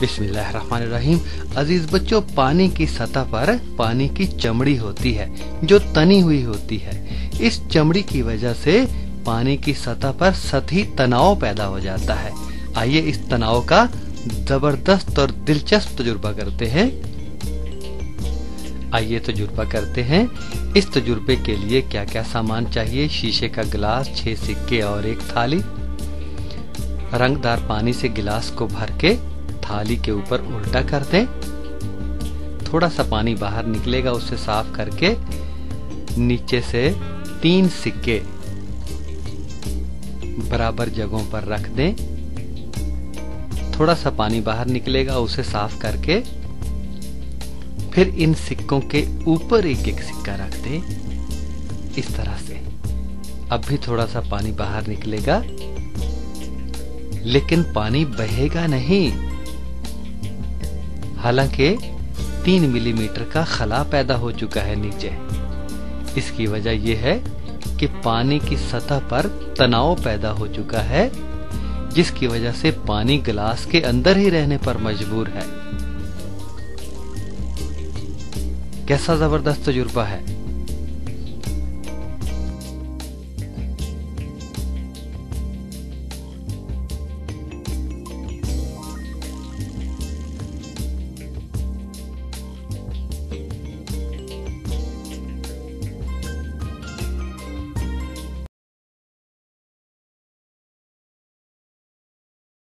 बिस्मिल्लाहिर्रहमानिर्रहीम। अजीज बच्चों, पानी की सतह पर पानी की चमड़ी होती है जो तनी हुई होती है। इस चमड़ी की वजह से पानी की सतह पर सतही तनाव पैदा हो जाता है। आइए इस तनाव का जबरदस्त और दिलचस्प तजुर्बा करते हैं। इस तजुर्बे के लिए क्या क्या सामान चाहिए? शीशे का गिलास, 6 सिक्के और एक थाली। रंगदार पानी से गिलास को भर के थाली के ऊपर उल्टा कर दें। थोड़ा सा पानी बाहर निकलेगा, उसे साफ करके नीचे से 3 सिक्के बराबर जगहों पर रख दें। थोड़ा सा पानी बाहर निकलेगा, उसे साफ करके फिर इन सिक्कों के ऊपर एक एक सिक्का रख दें, इस तरह से। अब भी थोड़ा सा पानी बाहर निकलेगा, लेकिन पानी बहेगा नहीं। हालांकि 3 मिलीमीटर का खला पैदा हो चुका है नीचे। इसकी वजह यह है कि पानी की सतह पर तनाव पैदा हो चुका है, जिसकी वजह से पानी गिलास के अंदर ही रहने पर मजबूर है। कैसा जबरदस्त तजुर्बा है।